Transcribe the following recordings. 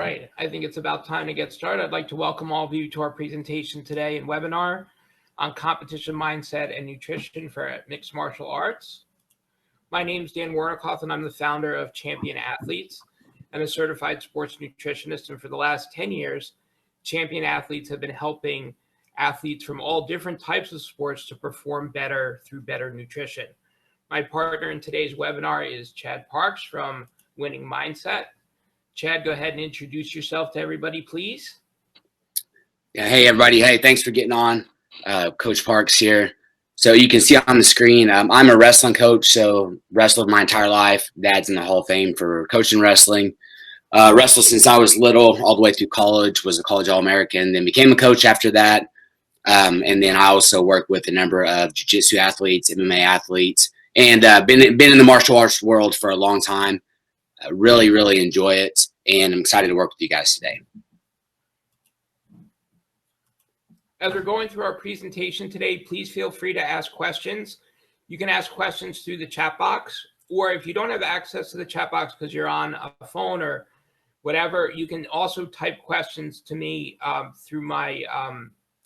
right, I think it's about time to get started. I'd like to welcome all of you to our presentation today and webinar on competition mindset and nutrition for mixed martial arts. My name is Dan Warnikoff, and I'm the founder of Champion Athletes and a certified sports nutritionist. And for the last 10 years, Champion Athletes have been helping athletes from all different types of sports to perform better through better nutrition. My partner in today's webinar is Chad Parks from Winning Mindset. Chad, go ahead and introduce yourself to everybody, please. Yeah, hey, everybody. Hey, thanks for getting on. Coach Parks here. So you can see on the screen, I'm a wrestling coach, so wrestled my entire life. Dad's in the Hall of Fame for coaching wrestling. Wrestled since I was little, all the way through college, was a college All-American, then became a coach after that. And then I also worked with a number of jiu-jitsu athletes, MMA athletes, and been in the martial arts world for a long time. Really, really enjoy it, and I'm excited to work with you guys today. As we're going through our presentation today, please feel free to ask questions. You can ask questions through the chat box, or if you don't have access to the chat box because you're on a phone or whatever, you can also type questions to me through my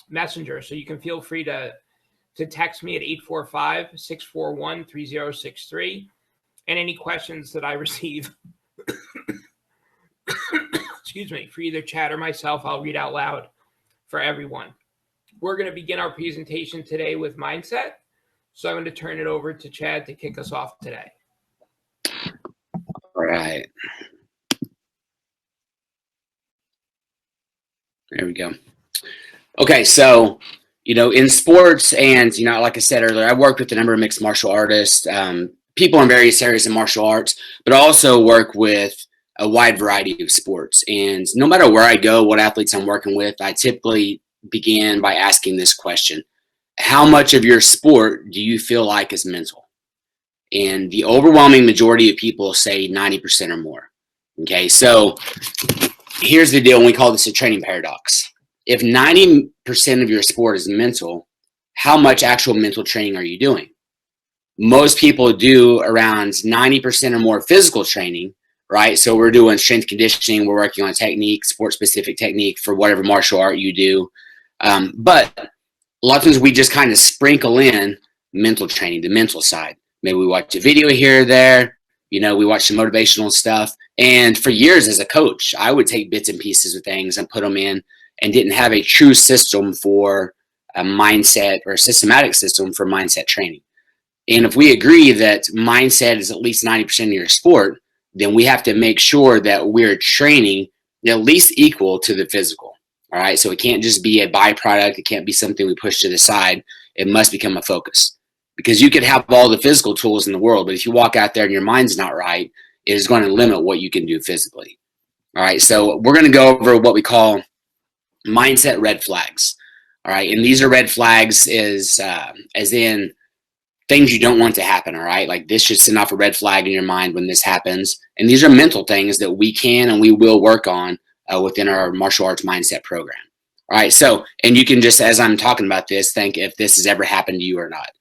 messenger. So you can feel free to text me at 845-641-3063. And any questions that I receive, excuse me, for either Chad or myself, I'll read out loud for everyone. We're going to begin our presentation today with mindset. So I'm going to turn it over to Chad to kick us off today. All right. There we go. Okay, so, in sports and, like I said earlier, I worked with a number of mixed martial artists, people in various areas of martial arts, but also work with a wide variety of sports. And no matter where I go, what athletes I'm working with, I typically begin by asking this question: how much of your sport do you feel like is mental? And the overwhelming majority of people say 90% or more. Okay, so here's the deal, and we call this a training paradox. If 90% of your sport is mental, how much actual mental training are you doing? Most people do around 90% or more physical training, right? So we're doing strength conditioning, we're working on technique, sport-specific technique for whatever martial art you do. But a lot of times we just kind of sprinkle in mental training, the mental side. Maybe we watch a video here or there, we watch some motivational stuff. And for years as a coach, I would take bits and pieces of things and put them in, and didn't have a true system for a mindset or a systematic system for mindset training. And if we agree that mindset is at least 90% of your sport, then we have to make sure that we're training at least equal to the physical. All right. So it can't just be a byproduct. It can't be something we push to the side. It must become a focus, because you could have all the physical tools in the world, but if you walk out there and your mind's not right, it is going to limit what you can do physically. All right. So we're going to go over what we call mindset red flags. All right. And these are red flags as in things you don't want to happen. All right. Like this should send off a red flag in your mind when this happens. And these are mental things that we can and we will work on within our martial arts mindset program. All right. So, and you can just, as I'm talking about this, think if this has ever happened to you or not.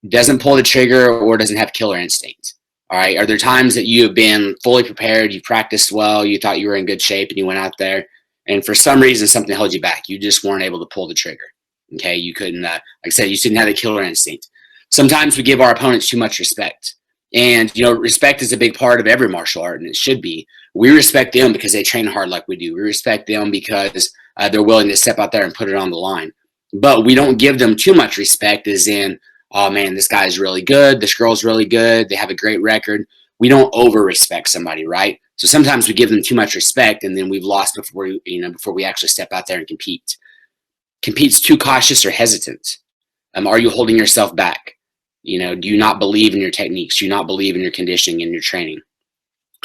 Doesn't pull the trigger or doesn't have killer instinct. All right. Are there times that you have been fully prepared, you practiced well, you thought you were in good shape, and you went out there and for some reason something held you back? You just weren't able to pull the trigger. Okay. You couldn't, like I said, you didn't have the killer instinct. Sometimes we give our opponents too much respect. And, respect is a big part of every martial art, and it should be. We respect them because they train hard like we do. We respect them because they're willing to step out there and put it on the line. But we don't give them too much respect, as in, oh man, this guy's really good, this girl's really good, they have a great record. We don't over-respect somebody, right? So sometimes we give them too much respect, and then we've lost before we actually step out there and compete. Compete's too cautious or hesitant. Are you holding yourself back? Do you not believe in your techniques? Do you not believe in your conditioning and your training?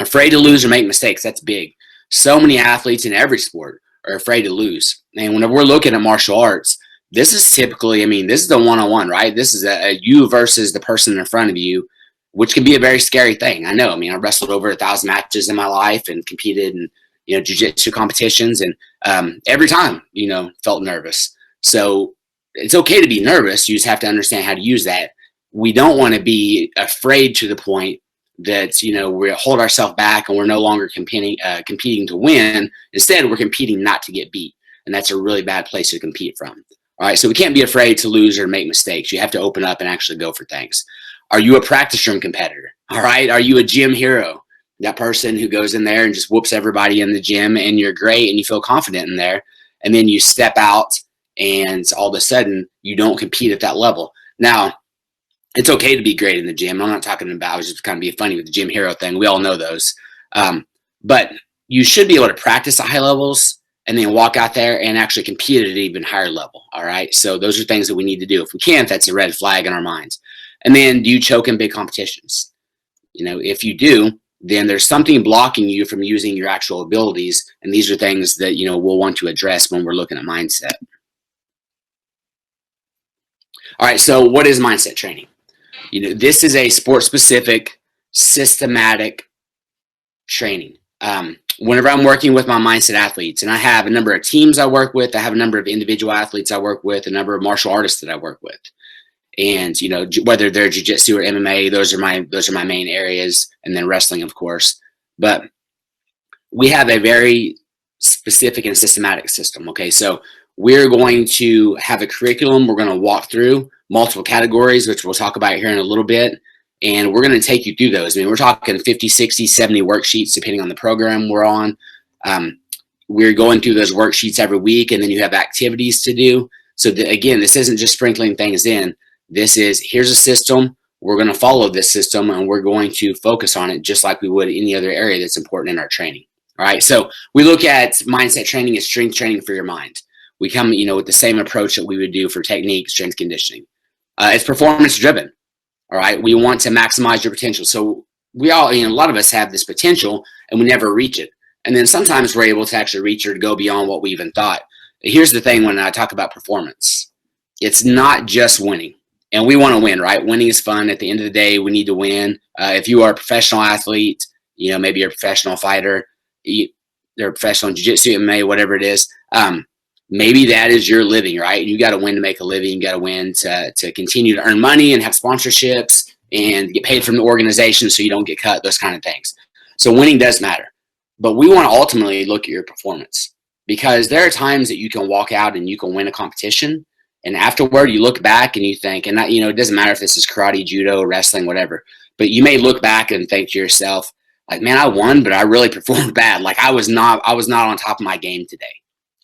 Afraid to lose or make mistakes, that's big. So many athletes in every sport are afraid to lose. And whenever we're looking at martial arts, this is typically, this is the one-on-one, right? This is a you versus the person in front of you, which can be a very scary thing. I know. I wrestled over 1,000 matches in my life and competed in, jiu-jitsu competitions, and every time, felt nervous. So it's okay to be nervous. You just have to understand how to use that. We don't want to be afraid to the point that, we hold ourselves back and we're no longer competing to win. Instead, we're competing not to get beat. And that's a really bad place to compete from. All right. So we can't be afraid to lose or make mistakes. You have to open up and actually go for things. Are you a practice room competitor? All right. Are you a gym hero? That person who goes in there and just whoops everybody in the gym, and you're great and you feel confident in there. And then you step out and all of a sudden you don't compete at that level. Now, it's okay to be great in the gym. I'm not talking about, I was just kind of being funny with the gym hero thing. We all know those. But you should be able to practice at high levels and then walk out there and actually compete at an even higher level. All right. So those are things that we need to do. If we can't, that's a red flag in our minds. And then, do you choke in big competitions? If you do, then there's something blocking you from using your actual abilities. And these are things that, we'll want to address when we're looking at mindset. All right. So what is mindset training? This is a sport-specific, systematic training. Whenever I'm working with my mindset athletes, and I have a number of teams I work with, I have a number of individual athletes I work with, a number of martial artists that I work with. And, whether they're jiu-jitsu or MMA, those are my main areas, and then wrestling, of course. But we have a very specific and systematic system. Okay. So we're going to have a curriculum. We're going to walk through multiple categories, which we'll talk about here in a little bit. And we're going to take you through those. We're talking 50, 60, 70 worksheets, depending on the program we're on. We're going through those worksheets every week, and then you have activities to do. So again, this isn't just sprinkling things in. This is, here's a system. We're going to follow this system, and we're going to focus on it just like we would any other area that's important in our training. All right. So we look at mindset training as strength training for your mind. We come, with the same approach that we would do for technique, strength conditioning. It's performance driven. All right. We want to maximize your potential. So we all, a lot of us have this potential and we never reach it. And then sometimes we're able to actually reach or to go beyond what we even thought. Here's the thing when I talk about performance, it's not just winning. And we want to win, right? Winning is fun. At the end of the day, we need to win. If you are a professional athlete, maybe you're a professional fighter, you're a professional in jiu-jitsu, MMA, whatever it is. Maybe that is your living, right? You got to win to make a living. You got to win to continue to earn money and have sponsorships and get paid from the organization so you don't get cut, those kind of things. So winning does matter. But we want to ultimately look at your performance, because there are times that you can walk out and you can win a competition, and afterward you look back and you think, and that, it doesn't matter if this is karate, judo, wrestling, whatever, but you may look back and think to yourself, like, man, I won, but I really performed bad. Like I was not on top of my game today.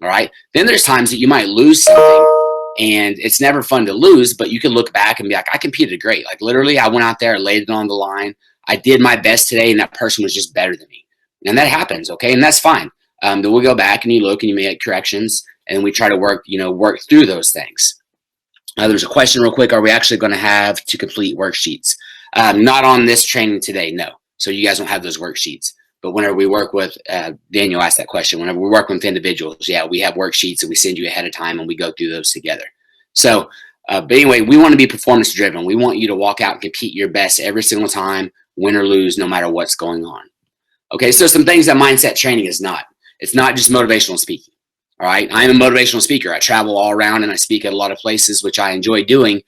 All right. Then there's times that you might lose something, and it's never fun to lose, but you can look back and be like, I competed great. Like literally, I went out there, laid it on the line. I did my best today, and that person was just better than me. And that happens. Okay. And that's fine. Then we'll go back and you look and you make corrections, and we try to work through those things. There's a question real quick. Are we actually going to have to complete worksheets? Not on this training today. No. So you guys don't have those worksheets. But whenever we work with, Daniel asked that question, whenever we work with individuals, yeah, we have worksheets that we send you ahead of time, and we go through those together. So, but anyway, we want to be performance driven. We want you to walk out and compete your best every single time, win or lose, no matter what's going on. Okay, so some things that mindset training is not. It's not just motivational speaking. All right, I am a motivational speaker. I travel all around and I speak at a lot of places, which I enjoy doing.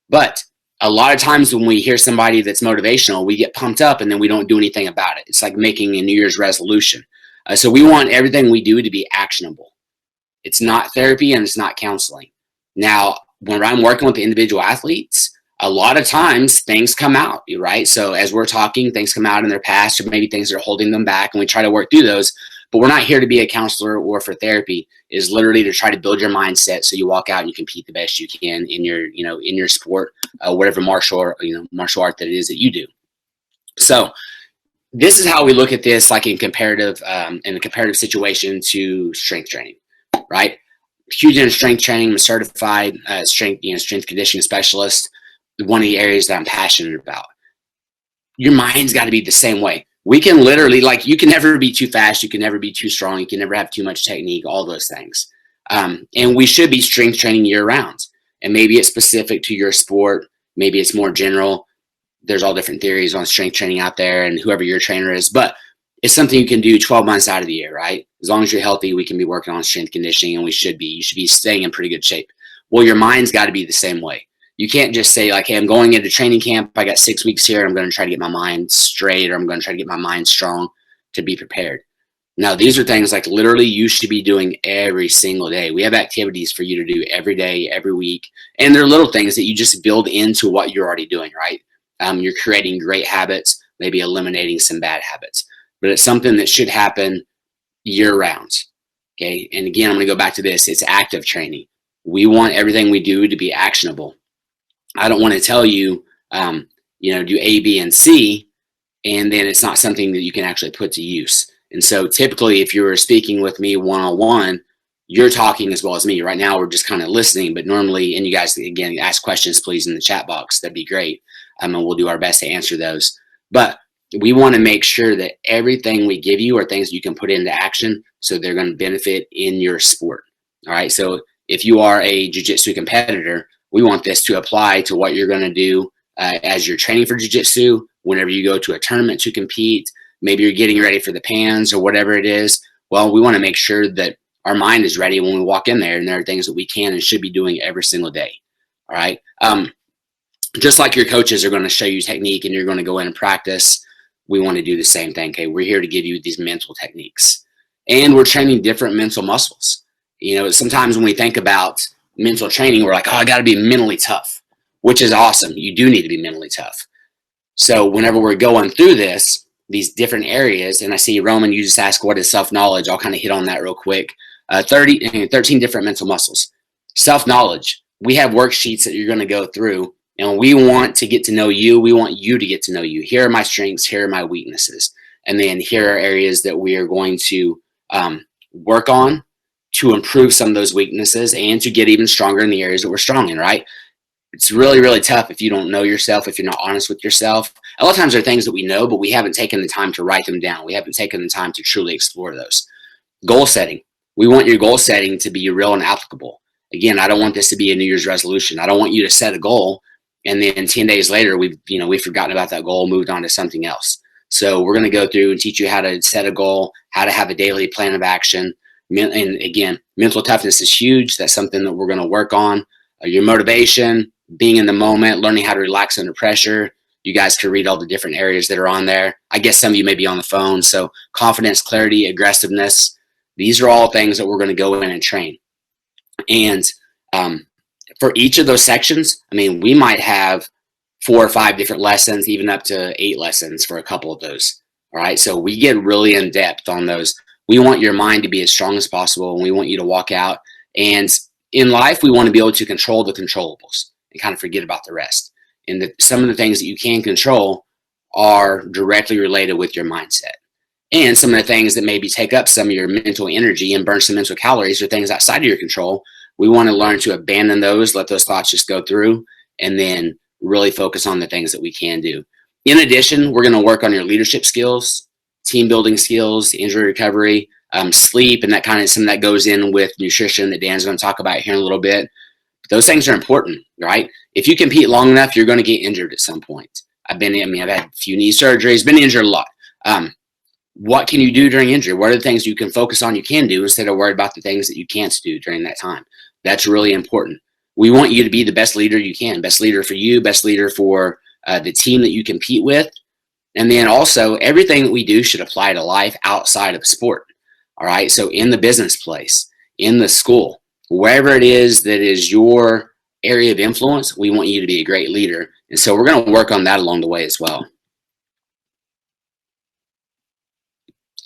But a lot of times when we hear somebody that's motivational, we get pumped up and then we don't do anything about it. It's like making a New Year's resolution. So we want everything we do to be actionable. It's not therapy and it's not counseling. Now, when I'm working with the individual athletes, a lot of times things come out, right? So as we're talking, things come out in their past, or maybe things that are holding them back, and we try to work through those. But we're not here to be a counselor or for therapy. It is literally to try to build your mindset so you walk out and you compete the best you can in your sport, whatever martial art that it is that you do. So this is how we look at this, like in a comparative situation to strength training, right? Huge in strength training. I'm a certified strength conditioning specialist. One of the areas that I'm passionate about. Your mind's got to be the same way. We can literally, like, you can never be too fast. You can never be too strong. You can never have too much technique, all those things. And we should be strength training year round. And maybe it's specific to your sport. Maybe it's more general. There's all different theories on strength training out there and whoever your trainer is. But it's something you can do 12 months out of the year, right? As long as you're healthy, we can be working on strength conditioning, and you should be staying in pretty good shape. Well, your mind's got to be the same way. You can't just say like, hey, I'm going into training camp. I got 6 weeks here. I'm going to try to get my mind straight, or I'm going to try to get my mind strong to be prepared. Now, these are things like literally you should be doing every single day. We have activities for you to do every day, every week. And they're little things that you just build into what you're already doing, right? You're creating great habits, maybe eliminating some bad habits. But it's something that should happen year round. Okay. And again, I'm going to go back to this. It's active training. We want everything we do to be actionable. I don't want to tell you, do A, B, and C, and then it's not something that you can actually put to use. And so typically, if you were speaking with me one-on-one, you're talking as well as me. Right now, we're just kind of listening, but normally, and you guys, again, ask questions, please, in the chat box. That'd be great. And we'll do our best to answer those. But we want to make sure that everything we give you are things you can put into action so they're going to benefit in your sport. All right. So if you are a jiu-jitsu competitor, we want this to apply to what you're going to do as you're training for jiu-jitsu, whenever you go to a tournament to compete, maybe you're getting ready for the pans or whatever it is. Well, we want to make sure that our mind is ready when we walk in there, and there are things that we can and should be doing every single day. All right. Just like your coaches are going to show you technique and you're going to go in and practice, we want to do the same thing. Okay. We're here to give you these mental techniques, and we're training different mental muscles. Sometimes when we think about mental training, we're like, oh, I got to be mentally tough, which is awesome. You do need to be mentally tough. So whenever we're going through these different areas, and I see Roman, you just ask what is self-knowledge. I'll kind of hit on that real quick. 13 different mental muscles. Self-knowledge. We have worksheets that you're going to go through, and we want to get to know you. We want you to get to know you. Here are my strengths. Here are my weaknesses. And then here are areas that we are going to work on to improve some of those weaknesses and to get even stronger in the areas that we're strong in, right? It's really, really tough if you don't know yourself, if you're not honest with yourself. A lot of times there are things that we know, but we haven't taken the time to write them down. We haven't taken the time to truly explore those. Goal setting. We want your goal setting to be real and applicable. Again, I don't want this to be a New Year's resolution. I don't want you to set a goal and then 10 days later we've forgotten about that goal, moved on to something else. So we're going to go through and teach you how to set a goal, how to have a daily plan of action. And again, mental toughness is huge. That's something that we're going to work on. Your motivation, being in the moment, learning how to relax under pressure. You guys can read all the different areas that are on there. I guess some of you may be on the phone. So confidence, clarity, aggressiveness. These are all things that we're going to go in and train. And for each of those sections, we might have 4 or 5 different lessons, even up to 8 lessons for a couple of those. All right. So we get really in depth on those. We want your mind to be as strong as possible, and we want you to walk out. And in life, we want to be able to control the controllables and kind of forget about the rest. And some of the things that you can control are directly related with your mindset. And some of the things that maybe take up some of your mental energy and burn some mental calories are things outside of your control. We want to learn to abandon those, let those thoughts just go through, and then really focus on the things that we can do. In addition, we're going to work on your leadership skills, team building skills, injury recovery, sleep, and that kind of some of that goes in with nutrition that Dan's going to talk about here in a little bit. But those things are important, right? If you compete long enough, you're going to get injured at some point. I've had a few knee surgeries, been injured a lot. What can you do during injury? What are the things you can focus on, you can do, instead of worried about the things that you can't do during that time? That's really important. We want you to be the best leader you can, best leader for you, best leader for the team that you compete with. And then also everything that we do should apply to life outside of sport. All right. So in the business place, in the school, wherever it is that is your area of influence, we want you to be a great leader. And so we're going to work on that along the way as well.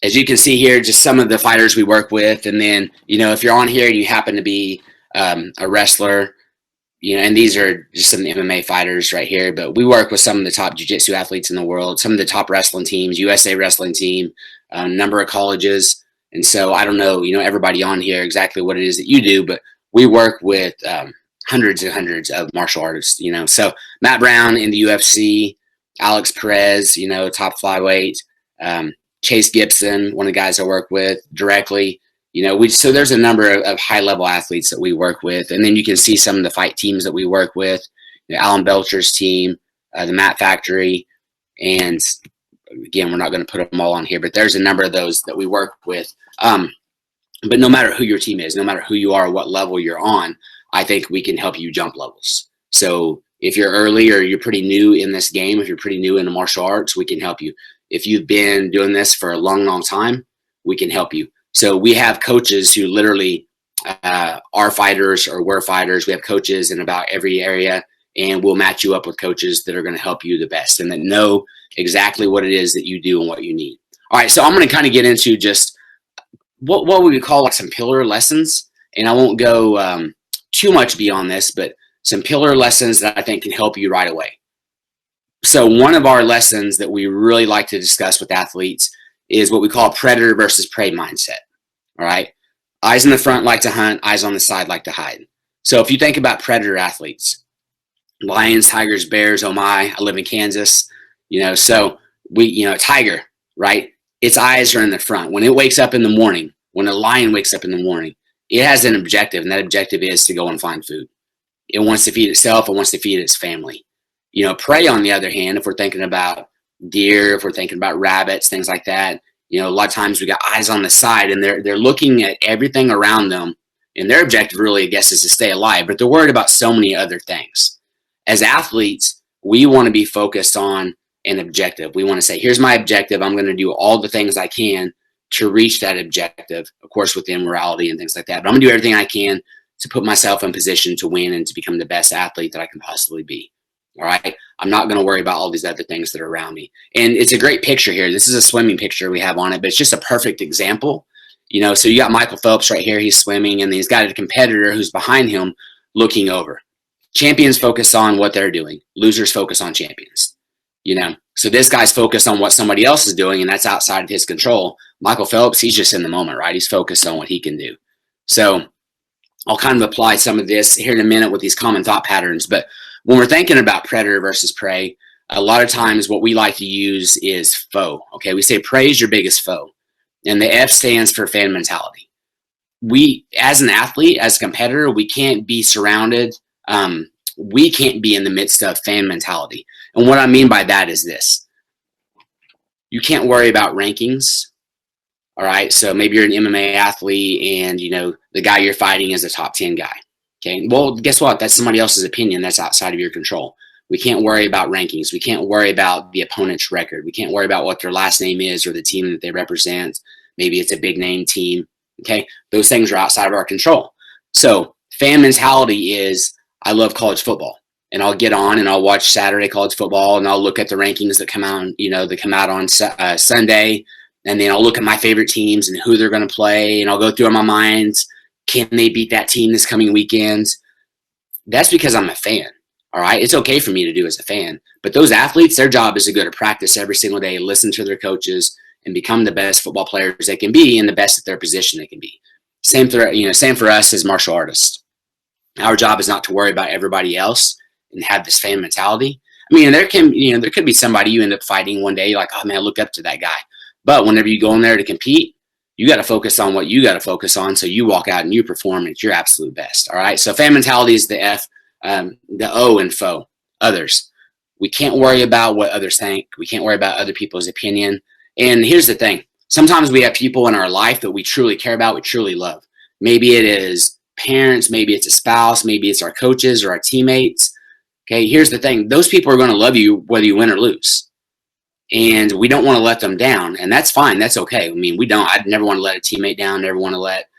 As you can see here, just some of the fighters we work with. And then, if you're on here and you happen to be a wrestler, and these are just some MMA fighters right here, but we work with some of the top jiu-jitsu athletes in the world, some of the top wrestling teams, USA wrestling team, a number of colleges. And so I don't know, everybody on here exactly what it is that you do, but we work with hundreds and hundreds of martial artists, So Matt Brown in the UFC, Alex Perez, top flyweight, Chase Gibson, one of the guys I work with directly. So there's a number of high-level athletes that we work with. And then you can see some of the fight teams that we work with, Alan Belcher's team, the Mat Factory. And again, we're not going to put them all on here, but there's a number of those that we work with. But no matter who your team is, no matter who you are, what level you're on, I think we can help you jump levels. So if you're early or you're pretty new in this game, if you're pretty new in the martial arts, we can help you. If you've been doing this for a long, long time, we can help you. So we have coaches who literally are fighters or were fighters. We have coaches in about every area, and we'll match you up with coaches that are going to help you the best and that know exactly what it is that you do and what you need. All right, so I'm going to kind of get into just what we would call like some pillar lessons, and I won't go too much beyond this, but some pillar lessons that I think can help you right away. So one of our lessons that we really like to discuss with athletes is what we call predator versus prey mindset. All right. Eyes in the front like to hunt, eyes on the side like to hide. So if you think about predator athletes, lions, tigers, bears, oh my, I live in Kansas, so a tiger, right? Its eyes are in the front. When it wakes up in the morning, when a lion wakes up in the morning, it has an objective, and that objective is to go and find food. It wants to feed itself. It wants to feed its family. Prey, on the other hand, if we're thinking about deer, if we're thinking about rabbits, things like that, a lot of times we got eyes on the side, and they're looking at everything around them, and their objective really, I guess, is to stay alive, but they're worried about so many other things. As athletes, we want to be focused on an objective. We want to say, here's my objective. I'm going to do all the things I can to reach that objective, of course, within morality and things like that, but I'm going to do everything I can to put myself in position to win and to become the best athlete that I can possibly be. All right. I'm not going to worry about all these other things that are around me. And it's a great picture here. This is a swimming picture we have on it, but it's just a perfect example. So you got Michael Phelps right here. He's swimming, and he's got a competitor who's behind him looking over. Champions focus on what they're doing. Losers focus on champions. So this guy's focused on what somebody else is doing, and that's outside of his control. Michael Phelps, he's just in the moment, right? He's focused on what he can do. So I'll kind of apply some of this here in a minute with these common thought patterns. But when we're thinking about predator versus prey, a lot of times what we like to use is foe. Okay, we say prey is your biggest foe, and the F stands for fan mentality. We, as an athlete, as a competitor, we can't be surrounded. We can't be in the midst of fan mentality. And what I mean by that is this. You can't worry about rankings. All right, so maybe you're an MMA athlete and, the guy you're fighting is a top 10 guy. Okay, well, guess what? That's somebody else's opinion. That's outside of your control. We can't worry about rankings. We can't worry about the opponent's record. We can't worry about what their last name is or the team that they represent. Maybe it's a big name team. Okay, those things are outside of our control. So fan mentality is, I love college football, and I'll get on and I'll watch Saturday college football, and I'll look at the rankings that come out, on Sunday, and then I'll look at my favorite teams and who they're going to play, and I'll go through in my mind, can they beat that team this coming weekend? That's because I'm a fan. All right, it's okay for me to do as a fan, but those athletes, their job is to go to practice every single day, listen to their coaches, and become the best football players they can be and the best at their position they can be. Same for us as martial artists. Our job is not to worry about everybody else and have this fan mentality. I mean, there could be somebody you end up fighting one day, like, oh man, I look up to that guy. But whenever you go in there to compete, you got to focus on what you got to focus on. So you walk out and you perform at your absolute best. All right. So fan mentality is the F, the O in foe, others. We can't worry about what others think. We can't worry about other people's opinion. And here's the thing. Sometimes we have people in our life that we truly care about, we truly love. Maybe it is parents, maybe it's a spouse, maybe it's our coaches or our teammates. Okay, here's the thing. Those people are going to love you whether you win or lose. And we don't want to let them down. And that's fine. That's okay. I mean, I'd never want to let a teammate down, never want to let,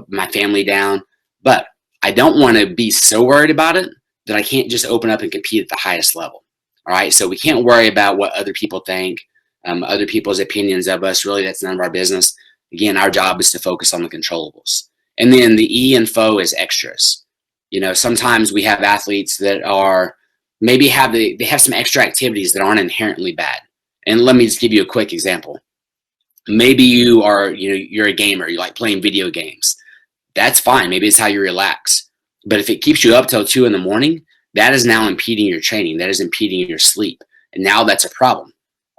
my family down. But I don't want to be so worried about it that I can't just open up and compete at the highest level. All right. So we can't worry about what other people think, other people's opinions of us. Really, that's none of our business. Again, our job is to focus on the controllables. And then the E in foe is extras. Sometimes we have athletes that are maybe they have some extra activities that aren't inherently bad. And let me just give you a quick example. Maybe you're a gamer, you like playing video games. That's fine. Maybe it's how you relax. But if it keeps you up till 2 a.m, that is now impeding your training. That is impeding your sleep. And now that's a problem.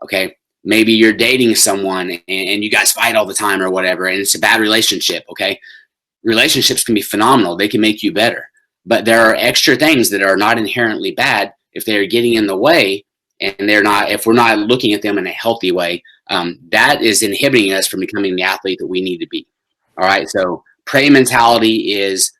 Okay. Maybe you're dating someone and you guys fight all the time or whatever, and it's a bad relationship. Okay. Relationships can be phenomenal. They can make you better. But there are extra things that are not inherently bad if they're getting in the way, and if we're not looking at them in a healthy way, that is inhibiting us from becoming the athlete that we need to be. All right. So prey mentality is,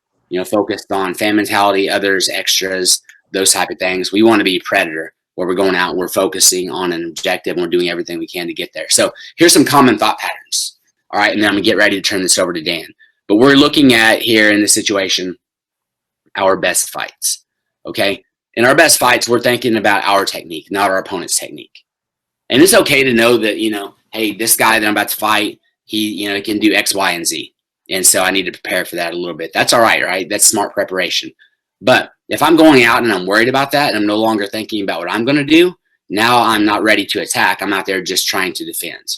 focused on fan mentality, others, extras. those type of things. We want to be predator, where we're going out and we're focusing on an objective and we're doing everything we can to get there. So here's some common thought patterns. All right, and then I'm gonna get ready to turn this over to Dan. But we're looking at here in this situation, our best fights. Okay. In our best fights, we're thinking about our technique, not our opponent's technique. And it's okay to know that, hey, this guy that I'm about to fight, he can do X, Y, and Z. And so I need to prepare for that a little bit. That's all right, right? That's smart preparation. But if I'm going out and I'm worried about that and I'm no longer thinking about what I'm going to do, now I'm not ready to attack. I'm out there just trying to defend.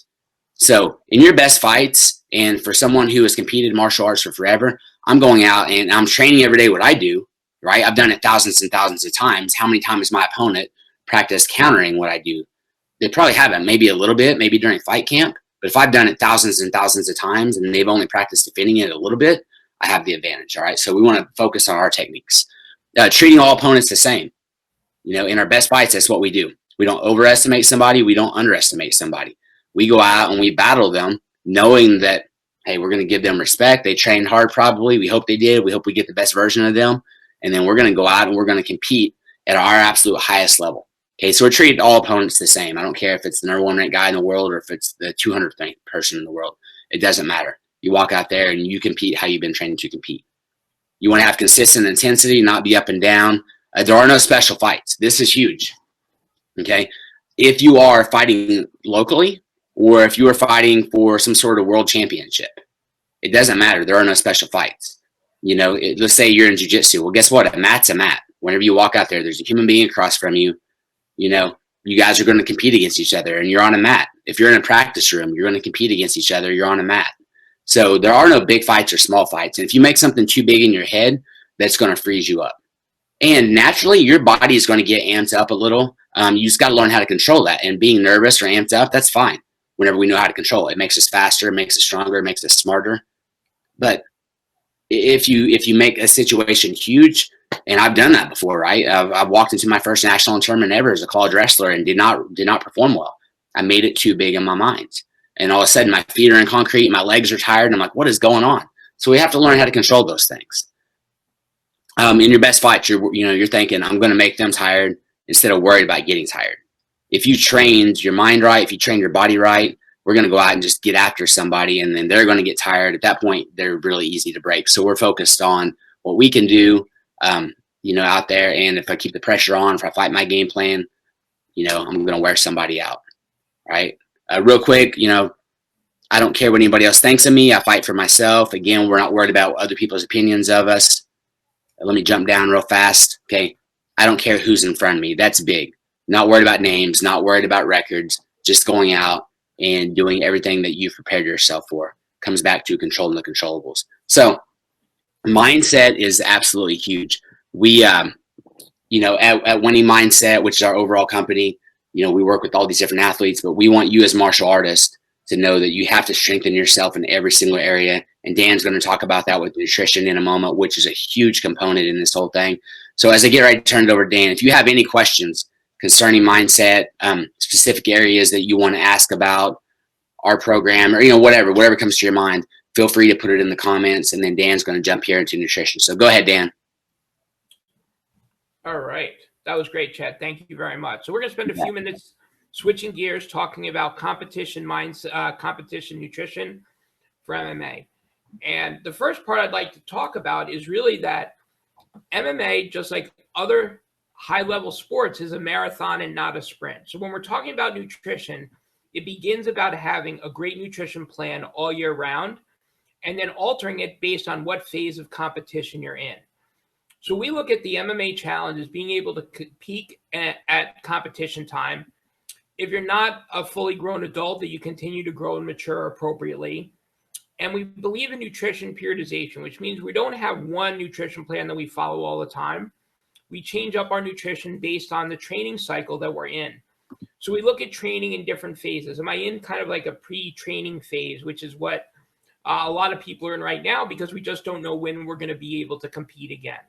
So in your best fights, and for someone who has competed in martial arts for forever, I'm going out and I'm training every day what I do, right? I've done it thousands and thousands of times. How many times my opponent practiced countering what I do? They probably haven't, maybe a little bit, maybe during fight camp. But if I've done it thousands and thousands of times and they've only practiced defending it a little bit, I have the advantage, all right? So we want to focus on our techniques. Treating all opponents the same. In our best fights, that's what we do. We don't overestimate somebody. We don't underestimate somebody. We go out and we battle them knowing that, hey, we're going to give them respect. They trained hard probably. We hope they did. We hope we get the best version of them. And then we're going to go out and we're going to compete at our absolute highest level. Okay, so we're treating all opponents the same. I don't care if it's the number one ranked guy in the world or if it's the 200th ranked person in the world. It doesn't matter. You walk out there and you compete how you've been trained to compete. You want to have consistent intensity, not be up and down. There are no special fights. This is huge. Okay, if you are fighting locally or if you are fighting for some sort of world championship, it doesn't matter. There are no special fights. Let's say you're in jiu-jitsu. Well, guess what? A mat's a mat. Whenever you walk out there, there's a human being across from you. You guys are going to compete against each other and you're on a mat. If you're in a practice room, you're going to compete against each other. You're on a mat. So there are no big fights or small fights. And if you make something too big in your head, that's going to freeze you up. And naturally, your body is going to get amped up a little. You just got to learn how to control that. And being nervous or amped up, that's fine. Whenever we know how to control it, it makes us faster, it makes us stronger, it makes us smarter. But if you make a situation huge, and I've done that before, right? I've walked into my first national tournament ever as a college wrestler and did not perform well. I made it too big in my mind. And all of a sudden my feet are in concrete, my legs are tired, and I'm like, what is going on? So we have to learn how to control those things. In your best fight, you're thinking, I'm going to make them tired instead of worried about getting tired. If you trained your mind right, if you train your body right, we're going to go out and just get after somebody, and then they're going to get tired. At that point, they're really easy to break. So we're focused on what we can do, out there. And if I keep the pressure on, if I fight my game plan, I'm going to wear somebody out, right? Real quick, I don't care what anybody else thinks of me. I fight for myself. Again, we're not worried about other people's opinions of us. Let me jump down real fast. Okay. I don't care who's in front of me. That's big. Not worried about names, not worried about records, just going out and doing everything that you've prepared yourself for. Comes back to controlling the controllables. So mindset is absolutely huge. We, at Winning Mindset, which is our overall company, we work with all these different athletes, but we want you as martial artists to know that you have to strengthen yourself in every single area. And Dan's going to talk about that with nutrition in a moment, which is a huge component in this whole thing. So as I get ready to turn it over to Dan, if you have any questions concerning mindset, specific areas that you want to ask about our program, or whatever comes to your mind, feel free to put it in the comments, and then Dan's going to jump here into nutrition. So go ahead, Dan. All right. That was great, Chad. Thank you very much. So we're going to spend a few minutes switching gears, talking about competition mindset, competition nutrition for MMA. And the first part I'd like to talk about is really that MMA, just like other high-level sports, is a marathon and not a sprint. So when we're talking about nutrition, it begins about having a great nutrition plan all year round, and then altering it based on what phase of competition you're in. So we look at the MMA challenge as being able to peak at competition time. If you're not a fully grown adult, that you continue to grow and mature appropriately. And we believe in nutrition periodization, which means we don't have one nutrition plan that we follow all the time. We change up our nutrition based on the training cycle that we're in. So we look at training in different phases. Am I in kind of like a pre-training phase, which is what a lot of people are in right now, because we just don't know when we're going to be able to compete again.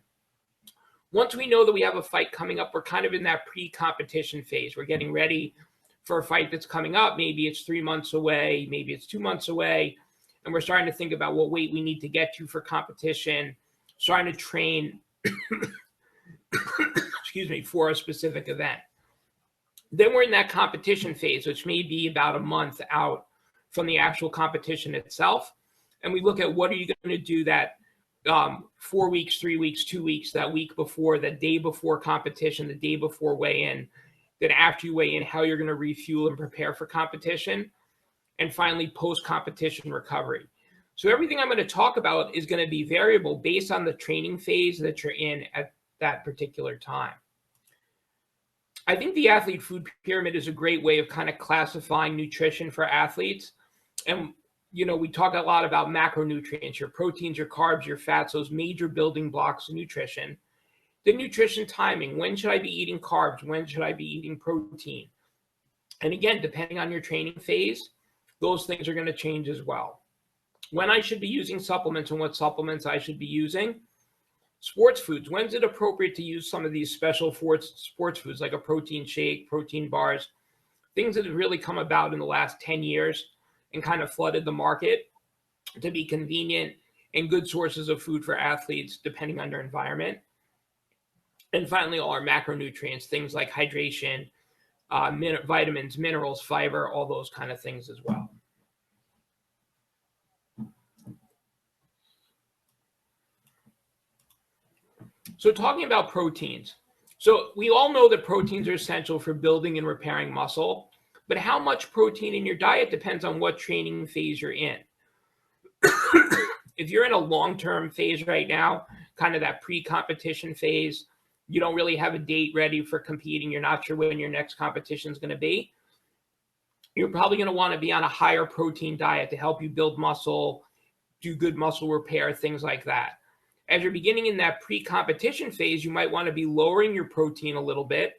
Once we know that we have a fight coming up, we're kind of in that pre-competition phase. We're getting ready for a fight that's coming up. Maybe it's 3 months away, maybe it's 2 months away. And we're starting to think about what weight we need to get to for competition, starting to train, for a specific event. Then we're in that competition phase, which may be about a month out from the actual competition itself. And we look at what are you going to do that 4 weeks, 3 weeks, 2 weeks, that week before, the day before competition, the day before weigh-in, then after you weigh in, how you're going to refuel and prepare for competition, and finally post-competition recovery. So everything I'm going to talk about is going to be variable based on the training phase that you're in at that particular time. I think the athlete food pyramid is a great way of kind of classifying nutrition for athletes. And, we talk a lot about macronutrients, your proteins, your carbs, your fats, those major building blocks of nutrition. The nutrition timing, when should I be eating carbs? When should I be eating protein? And again, depending on your training phase, those things are going to change as well. When I should be using supplements and what supplements I should be using. Sports foods, when is it appropriate to use some of these special sports foods like a protein shake, protein bars, things that have really come about in the last 10 years and kind of flooded the market to be convenient and good sources of food for athletes depending on their environment. And finally, all our macronutrients, things like hydration, vitamins, minerals, fiber, all those kind of things as well. So talking about proteins. So we all know that proteins are essential for building and repairing muscle, but how much protein in your diet depends on what training phase you're in. If you're in a long-term phase right now, kind of that pre-competition phase, you don't really have a date ready for competing, you're not sure when your next competition is going to be, you're probably going to want to be on a higher protein diet to help you build muscle, do good muscle repair, things like that. As you're beginning in that pre-competition phase, you might want to be lowering your protein a little bit,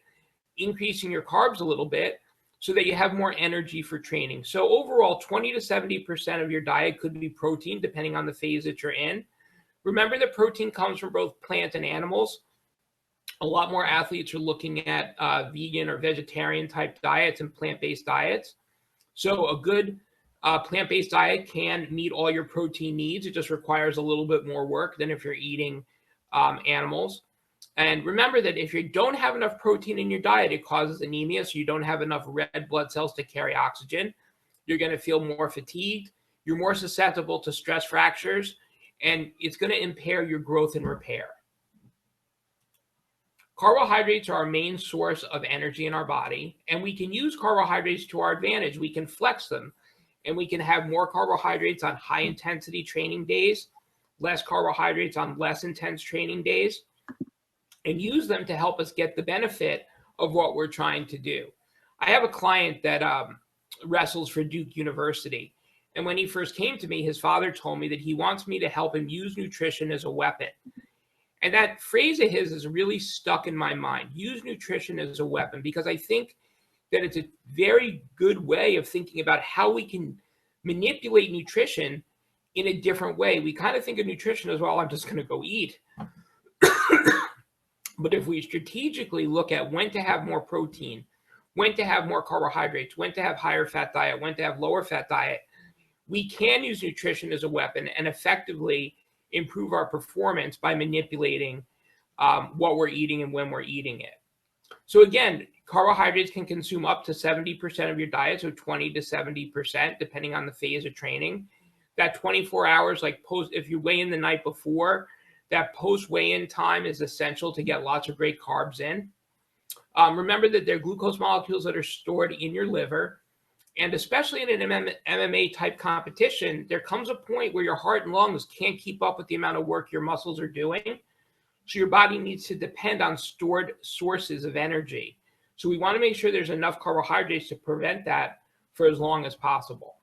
increasing your carbs a little bit, so that you have more energy for training. So overall, 20 to 70% of your diet could be protein, depending on the phase that you're in. Remember that protein comes from both plant and animals. A lot more athletes are looking at vegan or vegetarian type diets and plant-based diets. So a good plant-based diet can meet all your protein needs. It just requires a little bit more work than if you're eating animals. And remember that if you don't have enough protein in your diet, it causes anemia. So you don't have enough red blood cells to carry oxygen. You're going to feel more fatigued. You're more susceptible to stress fractures, and it's going to impair your growth and repair. Carbohydrates are our main source of energy in our body, and we can use carbohydrates to our advantage. We can flex them, and we can have more carbohydrates on high-intensity training days, less carbohydrates on less intense training days, and use them to help us get the benefit of what we're trying to do. I have a client that wrestles for Duke University, and when he first came to me, his father told me that he wants me to help him use nutrition as a weapon. And that phrase of his is really stuck in my mind. Use nutrition as a weapon, because I think that it's a very good way of thinking about how we can manipulate nutrition in a different way. We kind of think of nutrition as, well, I'm just going to go eat. But if we strategically look at when to have more protein, when to have more carbohydrates, when to have higher fat diet, when to have lower fat diet, we can use nutrition as a weapon and effectively improve our performance by manipulating what we're eating and when we're eating it. So again, carbohydrates can consume up to 70% of your diet, so 20 to 70%, depending on the phase of training. That 24 hours, like if you weigh in the night before, that post weigh-in time is essential to get lots of great carbs in. Remember that there are glucose molecules that are stored in your liver. And especially in an MMA type competition, there comes a point where your heart and lungs can't keep up with the amount of work your muscles are doing. So your body needs to depend on stored sources of energy. So we want to make sure there's enough carbohydrates to prevent that for as long as possible.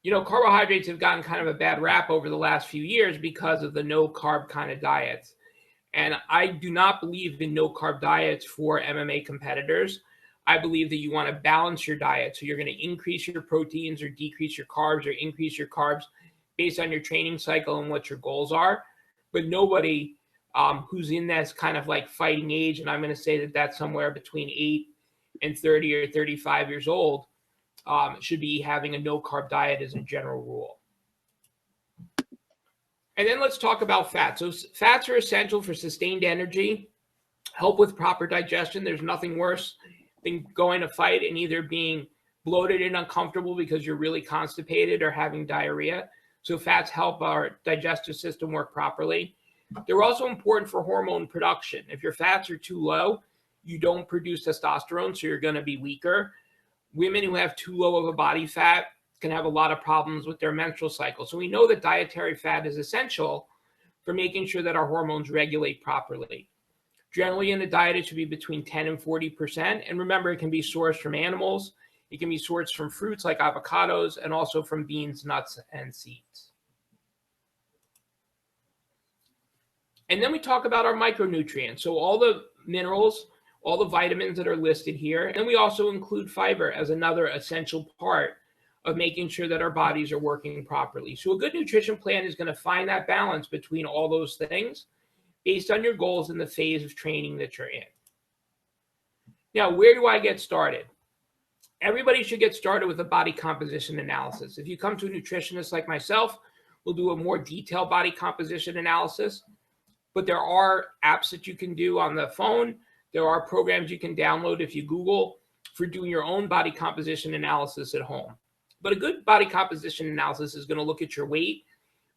Carbohydrates have gotten kind of a bad rap over the last few years because of the no carb kind of diets. And I do not believe in no carb diets for MMA competitors. I believe that you want to balance your diet. So you're going to increase your proteins or decrease your carbs, or increase your carbs based on your training cycle and what your goals are. But nobody who's in this kind of like fighting age, and I'm going to say that that's somewhere between 8 and 30 or 35 years old, should be having a no carb diet as a general rule. And then let's talk about fats. So fats are essential for sustained energy, help with proper digestion. There's nothing worse than going to fight and either being bloated and uncomfortable because you're really constipated or having diarrhea. So fats help our digestive system work properly. They're also important for hormone production. If your fats are too low, you don't produce testosterone, so you're going to be weaker. Women who have too low of a body fat can have a lot of problems with their menstrual cycle. So we know that dietary fat is essential for making sure that our hormones regulate properly. Generally in a diet, it should be between 10 and 40%. And remember, it can be sourced from animals. It can be sourced from fruits like avocados and also from beans, nuts, and seeds. And then we talk about our micronutrients. So all the minerals, all the vitamins that are listed here. And we also include fiber as another essential part of making sure that our bodies are working properly. So a good nutrition plan is going to find that balance between all those things based on your goals in the phase of training that you're in. Now, where do I get started? Everybody should get started with a body composition analysis. If you come to a nutritionist like myself, we'll do a more detailed body composition analysis. But there are apps that you can do on the phone. There are programs you can download if you Google for doing your own body composition analysis at home. But a good body composition analysis is going to look at your weight,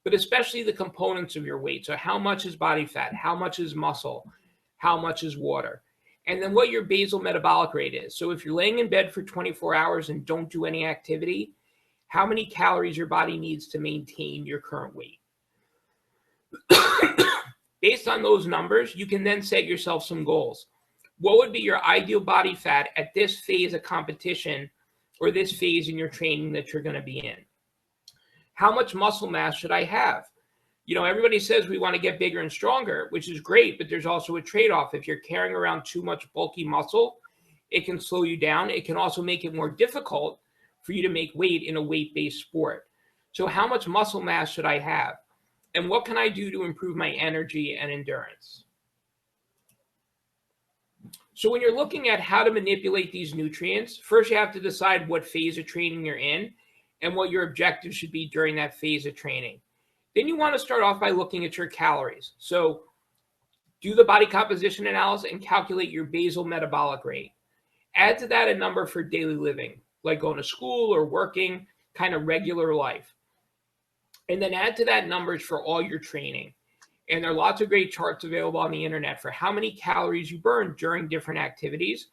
but especially the components of your weight. So how much is body fat? How much is muscle? How much is water? And then what your basal metabolic rate is. So if you're laying in bed for 24 hours and don't do any activity, how many calories your body needs to maintain your current weight. Based on those numbers, you can then set yourself some goals. What would be your ideal body fat at this phase of competition or this phase in your training that you're going to be in? How much muscle mass should I have? You know, everybody says we want to get bigger and stronger, which is great, but there's also a trade-off. If you're carrying around too much bulky muscle, it can slow you down. It can also make it more difficult for you to make weight in a weight-based sport. So how much muscle mass should I have? And what can I do to improve my energy and endurance? So when you're looking at how to manipulate these nutrients, first you have to decide what phase of training you're in and what your objective should be during that phase of training. Then you want to start off by looking at your calories. So do the body composition analysis and calculate your basal metabolic rate. Add to that a number for daily living, like going to school or working, kind of regular life. And then add to that numbers for all your training. And there are lots of great charts available on the internet for how many calories you burn during different activities.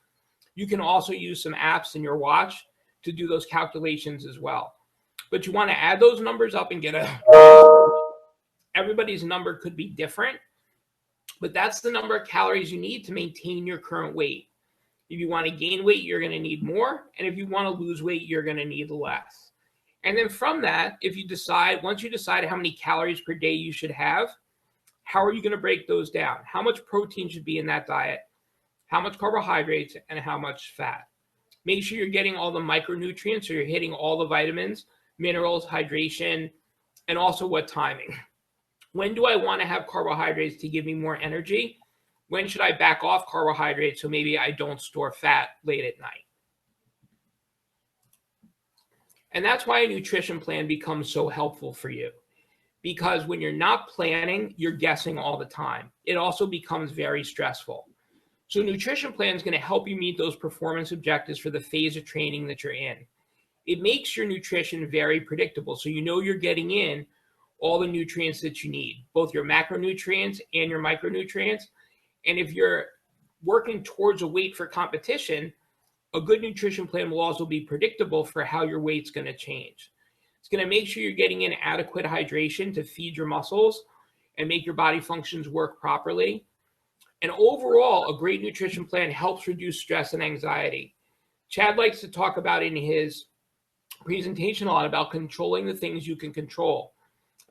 You can also use some apps in your watch to do those calculations as well. But you want to add those numbers up and get everybody's number could be different, but that's the number of calories you need to maintain your current weight. If you want to gain weight, you're going to need more. And if you want to lose weight, you're going to need less. And then from that, once you decide how many calories per day you should have, how are you going to break those down? How much protein should be in that diet? How much carbohydrates and how much fat? Make sure you're getting all the micronutrients, so you're hitting all the vitamins, minerals, hydration, and also what timing. When do I want to have carbohydrates to give me more energy? When should I back off carbohydrates so maybe I don't store fat late at night? And that's why a nutrition plan becomes so helpful for you. Because when you're not planning, you're guessing all the time. It also becomes very stressful. So a nutrition plan is going to help you meet those performance objectives for the phase of training that you're in. It makes your nutrition very predictable. So you know you're getting in all the nutrients that you need, both your macronutrients and your micronutrients. And if you're working towards a weight for competition, a good nutrition plan will also be predictable for how your weight's going to change. It's going to make sure you're getting in adequate hydration to feed your muscles and make your body functions work properly. And overall, a great nutrition plan helps reduce stress and anxiety. Chad likes to talk about in his presentation a lot about controlling the things you can control.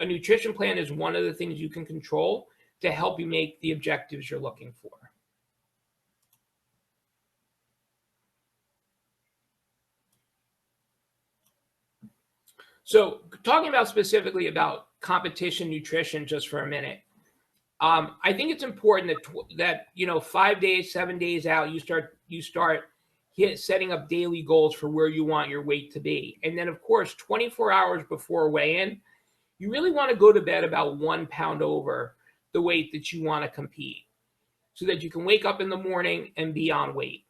A nutrition plan is one of the things you can control to help you make the objectives you're looking for. So talking about specifically about competition nutrition just for a minute, I think it's important that 5 days, 7 days out, you start setting up daily goals for where you want your weight to be. And then, of course, 24 hours before weigh-in, you really want to go to bed about 1 pound over the weight that you want to compete so that you can wake up in the morning and be on weight.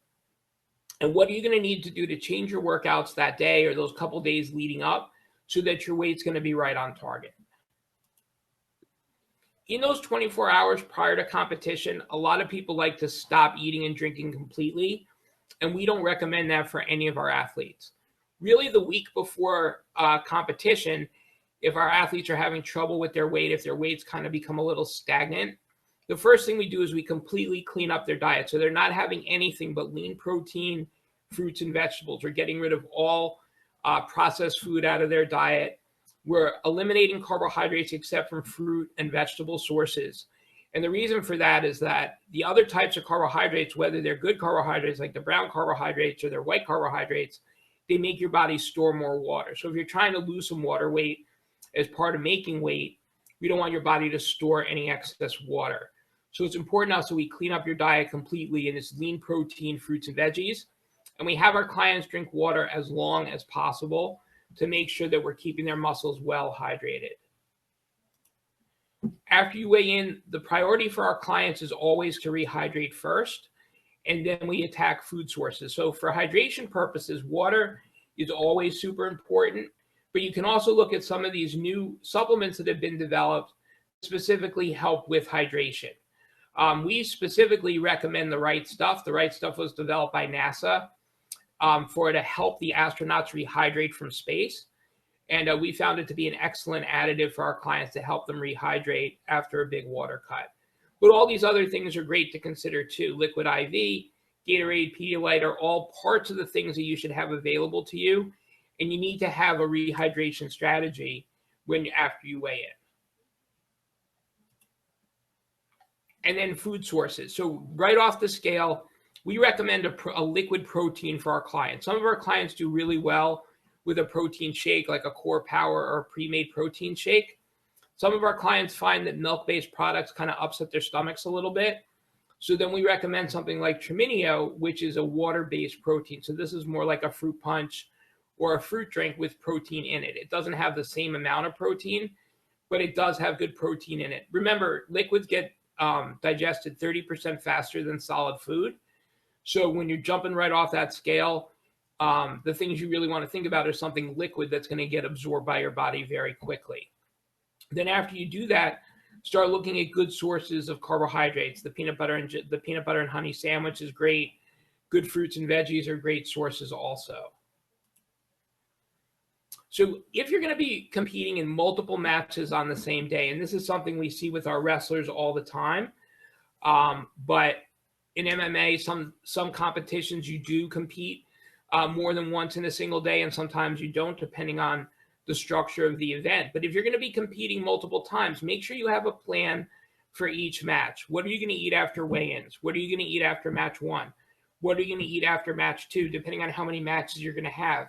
And what are you going to need to do to change your workouts that day or those couple days leading up so that your weight's going to be right on target? In those 24 hours prior to competition, a lot of people like to stop eating and drinking completely, and we don't recommend that for any of our athletes. Really, the week before competition, if our athletes are having trouble with their weight, if their weight's kind of become a little stagnant, the first thing we do is we completely clean up their diet. So they're not having anything but lean protein, fruits, and vegetables. We're getting rid of all processed food out of their diet. We're eliminating carbohydrates except from fruit and vegetable sources. And the reason for that is that the other types of carbohydrates, whether they're good carbohydrates like the brown carbohydrates or they're white carbohydrates, they make your body store more water. So if you're trying to lose some water weight as part of making weight, we don't want your body to store any excess water. So it's important also we clean up your diet completely and it's lean protein, fruits, and veggies. And we have our clients drink water as long as possible to make sure that we're keeping their muscles well hydrated. After you weigh in, the priority for our clients is always to rehydrate first, and then we attack food sources. So for hydration purposes, water is always super important, but you can also look at some of these new supplements that have been developed specifically help with hydration. We specifically recommend the Right Stuff. The Right Stuff was developed by NASA for it to help the astronauts rehydrate from space. And we found it to be an excellent additive for our clients to help them rehydrate after a big water cut. But all these other things are great to consider too. Liquid IV, Gatorade, Pedialyte are all parts of the things that you should have available to you. And you need to have a rehydration strategy after you weigh in. And then food sources. So right off the scale, we recommend a liquid protein for our clients. Some of our clients do really well with a protein shake like a Core Power or a pre-made protein shake. Some of our clients find that milk-based products kind of upset their stomachs a little bit. So then we recommend something like Triminio, which is a water-based protein. So this is more like a fruit punch or a fruit drink with protein in it. It doesn't have the same amount of protein, but it does have good protein in it. Remember, liquids get digested 30% faster than solid food. So when you're jumping right off that scale, the things you really want to think about are something liquid that's going to get absorbed by your body very quickly. Then after you do that, start looking at good sources of carbohydrates. The peanut butter and honey sandwich is great. Good fruits and veggies are great sources also. So if you're going to be competing in multiple matches on the same day, and this is something we see with our wrestlers all the time, but in MMA, some competitions you do compete more than once in a single day, and sometimes you don't, depending on the structure of the event. But if you're going to be competing multiple times, make sure you have a plan for each match. What are you going to eat after weigh-ins? What are you going to eat after match 1? What are you going to eat after match 2, depending on how many matches you're going to have?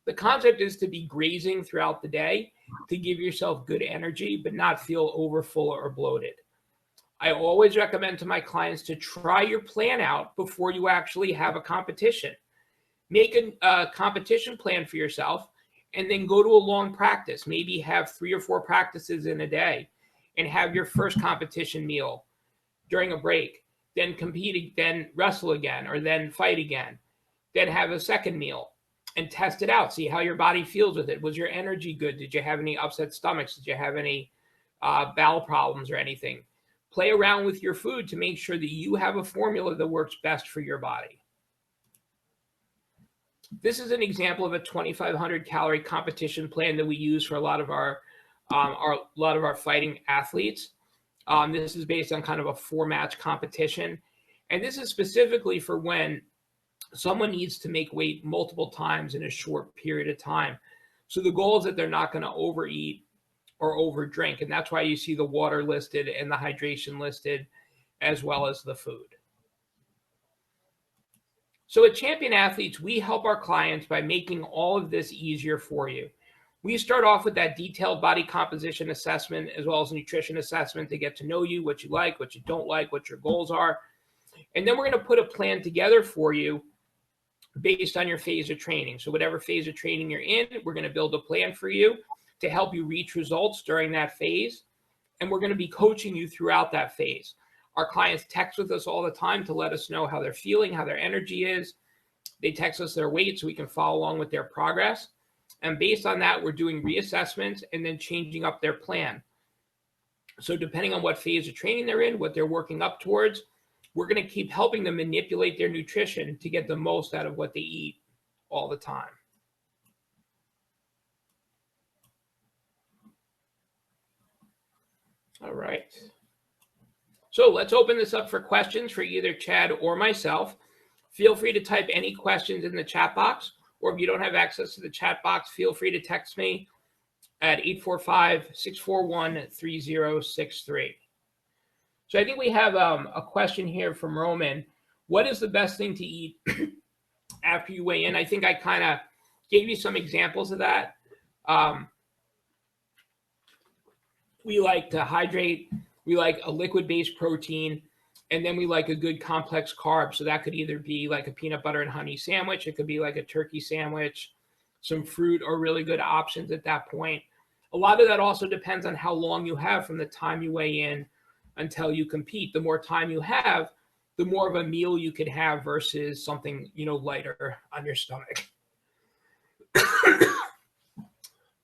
The concept is to be grazing throughout the day to give yourself good energy, but not feel overfull or bloated. I always recommend to my clients to try your plan out before you actually have a competition. Make a competition plan for yourself and then go to a long practice. Maybe have 3 or 4 practices in a day and have your first competition meal during a break, then compete, then wrestle again, or then fight again, then have a second meal and test it out. See how your body feels with it. Was your energy good? Did you have any upset stomachs? Did you have any bowel problems or anything? Play around with your food to make sure that you have a formula that works best for your body. This is an example of a 2,500 calorie competition plan that we use for a lot of our fighting athletes. This is based on kind of a 4-match competition, and this is specifically for when someone needs to make weight multiple times in a short period of time. So the goal is that they're not going to overeat or overdrink, and that's why you see the water listed and the hydration listed, as well as the food. So at Champion Athletes, we help our clients by making all of this easier for you. We start off with that detailed body composition assessment as well as nutrition assessment to get to know you, what you like, what you don't like, what your goals are. And then we're going to put a plan together for you based on your phase of training. So whatever phase of training you're in, we're going to build a plan for you. to help you reach results during that phase. And we're going to be coaching you throughout that phase. Our clients text with us all the time to let us know how they're feeling, how their energy is. They text us their weight so we can follow along with their progress. And based on that, we're doing reassessments and then changing up their plan. So depending on what phase of training they're in, what they're working up towards, we're going to keep helping them manipulate their nutrition to get the most out of what they eat all the time. All right. So let's open this up for questions for either Chad or myself. Feel free to type any questions in the chat box, or if you don't have access to the chat box, feel free to text me at 845-641-3063. So I think we have a question here from Roman. What is the best thing to eat after you weigh in? I think I kind of gave you some examples of that. We like to hydrate. We like a liquid-based protein, and then we like a good complex carb. So that could either be like a peanut butter and honey sandwich. It could be like a turkey sandwich. Some fruit are really good options at that point. A lot of that also depends on how long you have from the time you weigh in until you compete. The more time you have, the more of a meal you could have versus something, lighter on your stomach.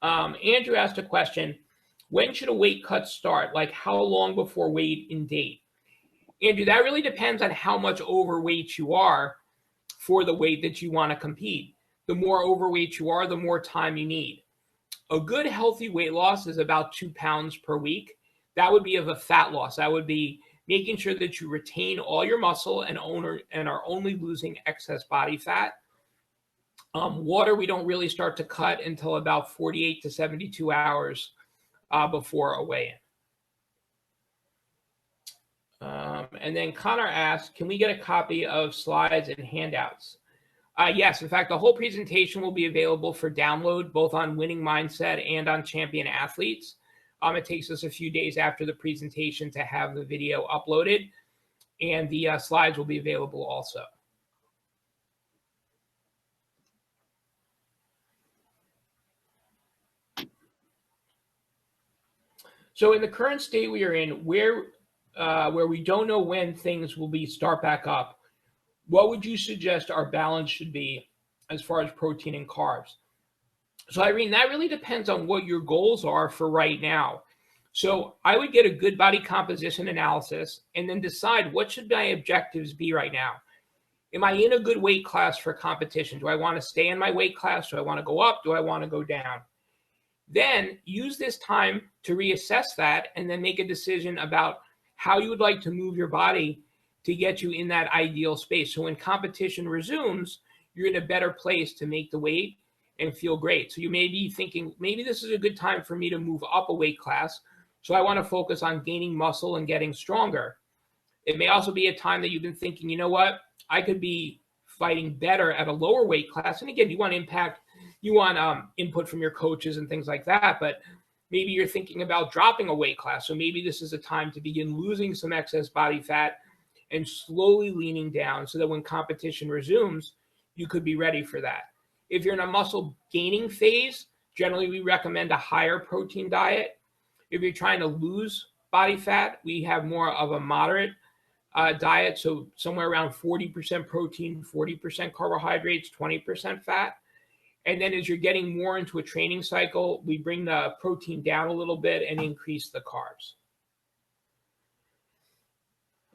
Andrew asked a question. When should a weight cut start? Like how long before weight in date? Andrew, that really depends on how much overweight you are for the weight that you want to compete. The more overweight you are, the more time you need. A good healthy weight loss is about 2 pounds per week. That would be of a fat loss. That would be making sure that you retain all your muscle and are only losing excess body fat. Water, we don't really start to cut until about 48 to 72 hours before a weigh-in. And then Connor asked, can we get a copy of slides and handouts? Yes, in fact, the whole presentation will be available for download both on Winning Mindset and on Champion Athletes. It takes us a few days after the presentation to have the video uploaded, and the slides will be available also. So in the current state we are in, where we don't know when things will start back up, what would you suggest our balance should be as far as protein and carbs? So Irene, that really depends on what your goals are for right now. So I would get a good body composition analysis and then decide what should my objectives be right now. Am I in a good weight class for competition? Do I want to stay in my weight class? Do I want to go up? Do I want to go down? Then use this time to reassess that and then make a decision about how you would like to move your body to get you in that ideal space. So when competition resumes, you're in a better place to make the weight and feel great. So you may be thinking, maybe this is a good time for me to move up a weight class. So I want to focus on gaining muscle and getting stronger. It may also be a time that you've been thinking, you know what, I could be fighting better at a lower weight class. And again, you want input from your coaches and things like that, but maybe you're thinking about dropping a weight class. So maybe this is a time to begin losing some excess body fat and slowly leaning down so that when competition resumes, you could be ready for that. If you're in a muscle gaining phase, generally we recommend a higher protein diet. If you're trying to lose body fat, we have more of a moderate diet. So somewhere around 40% protein, 40% carbohydrates, 20% fat. And then as you're getting more into a training cycle, we bring the protein down a little bit and increase the carbs.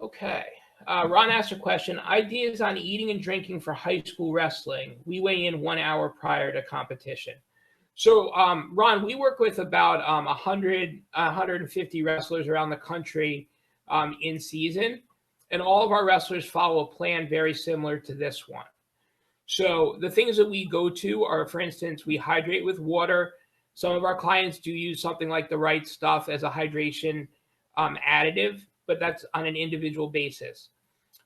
Okay. Ron asked a question. Ideas on eating and drinking for high school wrestling. We weigh in 1 hour prior to competition. So, Ron, we work with about 150 wrestlers around the country in season. And all of our wrestlers follow a plan very similar to this one. So the things that we go to are, for instance, we hydrate with water. Some of our clients do use something like the Right Stuff as a hydration additive, but that's on an individual basis.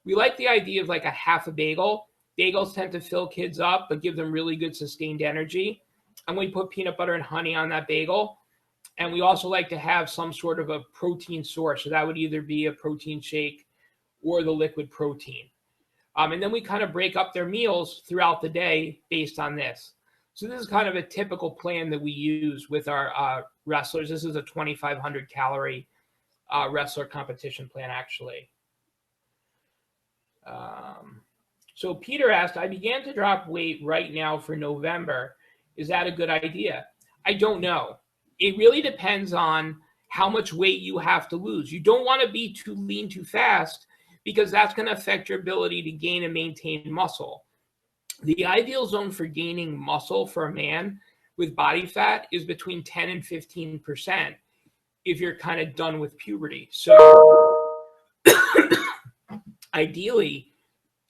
We like the idea of like a half a bagel. Bagels tend to fill kids up, but give them really good sustained energy. And we put peanut butter and honey on that bagel. And we also like to have some sort of a protein source. So that would either be a protein shake or the liquid protein. And then we kind of break up their meals throughout the day based on this. So this is kind of a typical plan that we use with our wrestlers. This is a 2,500 calorie wrestler competition plan, actually. So Peter asked, I began to drop weight right now for November. Is that a good idea? I don't know. It really depends on how much weight you have to lose. You don't want to be too lean too fast because that's going to affect your ability to gain and maintain muscle. The ideal zone for gaining muscle for a man with body fat is between 10 and 15% if you're kind of done with puberty. So ideally,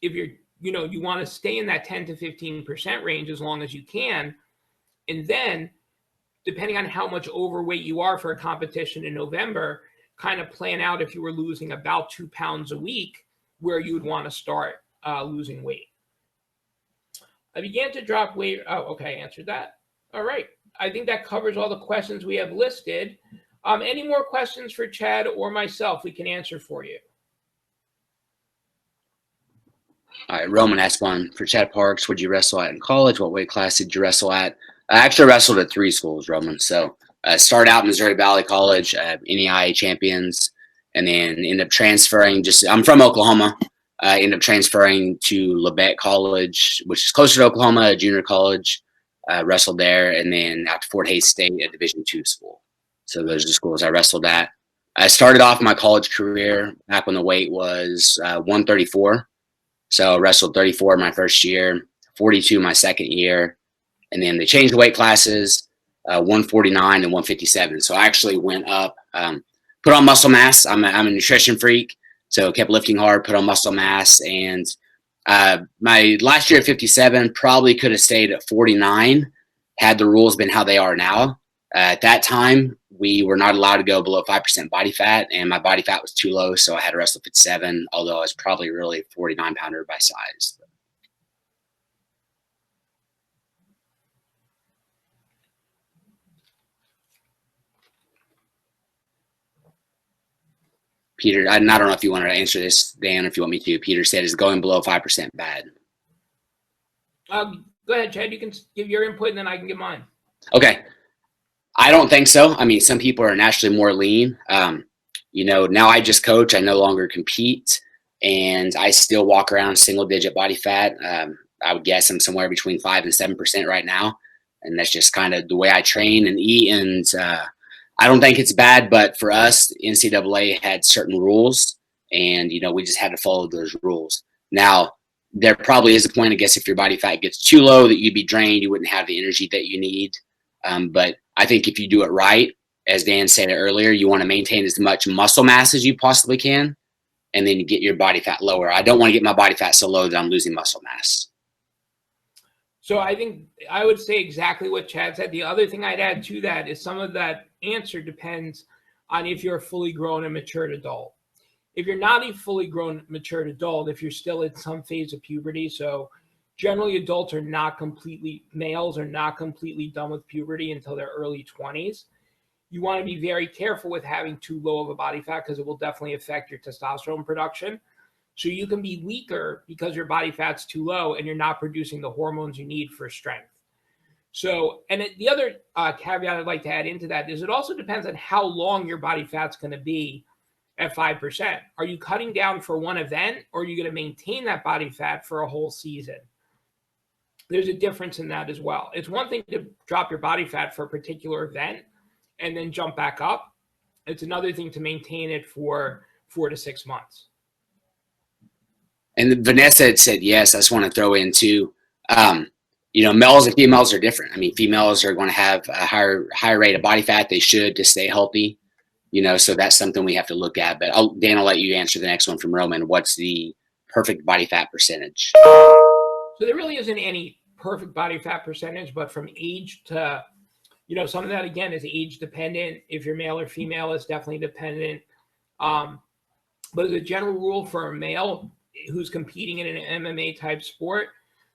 if you want to stay in that 10 to 15% range as long as you can. And then depending on how much overweight you are for a competition in November, kind of plan out if you were losing about 2 pounds a week, where you would want to start losing weight. I began to drop weight. Oh, okay, I answered that. All right. I think that covers all the questions we have listed. Any more questions for Chad or myself we can answer for you? All right, Roman asked one for Chad Parks. Would you wrestle at in college? What weight class did you wrestle at? I actually wrestled at 3 schools, Roman. So started out Missouri Valley College, NEIA champions, and then ended up transferring. I'm from Oklahoma. I ended up transferring to Labette College, which is closer to Oklahoma, a junior college. Wrestled there, and then out to Fort Hays State, a Division II school. So those are the schools I wrestled at. I started off my college career back when the weight was 134. So I wrestled 34 my first year, 42 my second year, and then they changed the weight classes, 149 and 157. So I actually went up, put on muscle mass. I'm a nutrition freak, so kept lifting hard, put on muscle mass, and my last year at 57 probably could have stayed at 49 had the rules been how they are now. At that time, we were not allowed to go below 5% body fat, and my body fat was too low, so I had to wrestle 57, although I was probably really a 49-pounder by size. Peter, I don't know if you wanted to answer this, Dan, or if you want me to. Peter said, is going below 5% bad? Go ahead, Chad. You can give your input, and then I can give mine. Okay. I don't think so. I mean, some people are naturally more lean. Now I just coach. I no longer compete, and I still walk around single-digit body fat. I would guess I'm somewhere between 5 and 7% right now, and that's just kind of the way I train and eat. And I don't think it's bad, but for us, NCAA had certain rules, and we just had to follow those rules. Now, there probably is a point, I guess, if your body fat gets too low that you'd be drained, you wouldn't have the energy that you need. But I think if you do it right, as Dan said earlier, you want to maintain as much muscle mass as you possibly can, and then you get your body fat lower. I don't want to get my body fat so low that I'm losing muscle mass. So I think I would say exactly what Chad said. The other thing I'd add to that is some of that answer depends on if you're a fully grown and matured adult. If you're not a fully grown, matured adult, if you're still in some phase of puberty, so generally adults males are not completely done with puberty until their early 20s. You want to be very careful with having too low of a body fat because it will definitely affect your testosterone production. So you can be weaker because your body fat's too low and you're not producing the hormones you need for strength. So, and the other caveat I'd like to add into that is it also depends on how long your body fat's going to be at 5%. Are you cutting down for one event, or are you going to maintain that body fat for a whole season? There's a difference in that as well. It's one thing to drop your body fat for a particular event and then jump back up. It's another thing to maintain it for 4 to 6 months. And Vanessa had said, yes, I just want to throw in too, males and females are different. I mean, females are going to have a higher rate of body fat. They should to stay healthy, so that's something we have to look at. But Dan, I'll let you answer the next one from Roman. What's the perfect body fat percentage? So there really isn't any perfect body fat percentage, but from age to, some of that, again, is age dependent. If you're male or female, it's definitely dependent. But as a general rule for a male who's competing in an MMA type sport,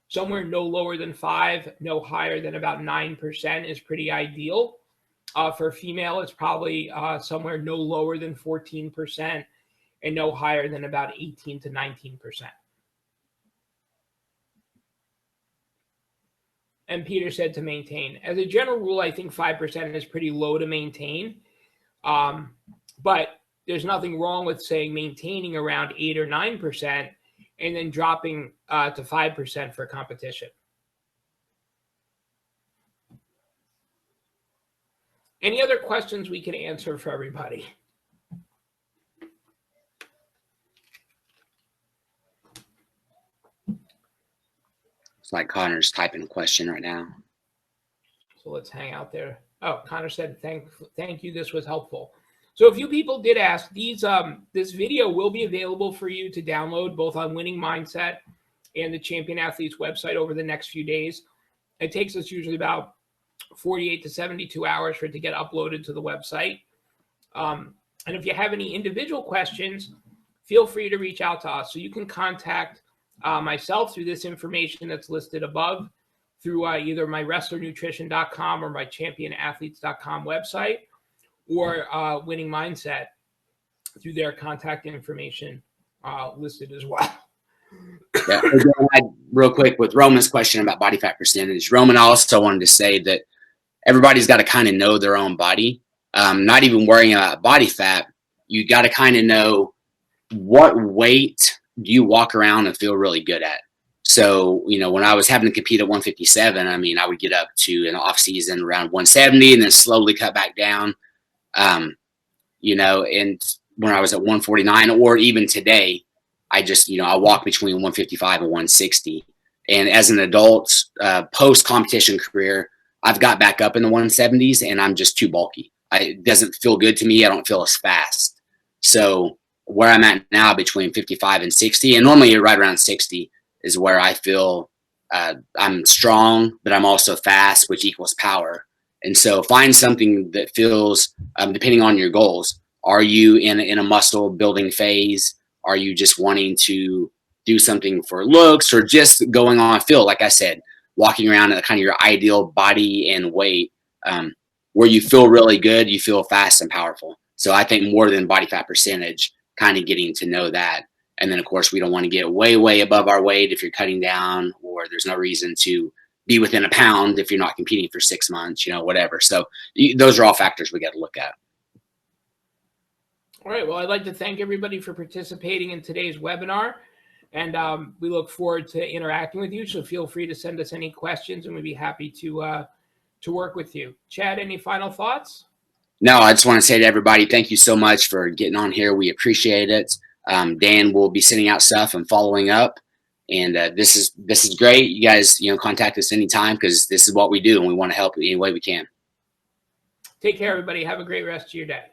somewhere no lower than 5, no higher than about 9% is pretty ideal. For a female, it's probably somewhere no lower than 14% and no higher than about 18 to 19%. And Peter said to maintain. As a general rule, I think 5% is pretty low to maintain. But there's nothing wrong with saying maintaining around 8 or 9% and then dropping to 5% for competition. Any other questions we can answer for everybody? It's like Connor's typing a question right now. So let's hang out there. Oh, Connor said, thank you. This was helpful. So a few people did ask, this video will be available for you to download both on Winning Mindset and the Champion Athletes website over the next few days. It takes us usually about 48 to 72 hours for it to get uploaded to the website. And if you have any individual questions, feel free to reach out to us. So you can contact myself through this information that's listed above, through either my wrestlernutrition.com or my championathletes.com website, or Winning Mindset through their contact information listed as well. Yeah. Real quick with Roman's question about body fat percentage, Roman also wanted to say that everybody's got to kind of know their own body. Not even worrying about body fat, you got to kind of know what weight do you walk around and feel really good at. So, when I was having to compete at 157, I mean, I would get up to an off season around 170 and then slowly cut back down. And when I was at 149 or even today, I just, I walk between 155 and 160. And as an adult, post-competition career, I've got back up in the 170s and I'm just too bulky. It doesn't feel good to me. I don't feel as fast. So where I'm at now between 55 and 60, and normally right around 60 is where I feel I'm strong, but I'm also fast, which equals power. And so find something that feels, depending on your goals, are you in a muscle building phase? Are you just wanting to do something for looks or just going on feel? Like I said, walking around at kind of your ideal body and weight, where you feel really good, you feel fast and powerful. So I think more than body fat percentage, kind of getting to know that. And then, of course, we don't want to get way, way above our weight if you're cutting down, or there's no reason to be within a pound if you're not competing for 6 months, whatever. So those are all factors we got to look at. All right. Well, I'd like to thank everybody for participating in today's webinar. And we look forward to interacting with you. So feel free to send us any questions and we'd be happy to work with you. Chad, any final thoughts? No, I just want to say to everybody, thank you so much for getting on here. We appreciate it. Dan will be sending out stuff and following up. And this is great. You guys, contact us anytime because this is what we do and we want to help any way we can. Take care, everybody. Have a great rest of your day.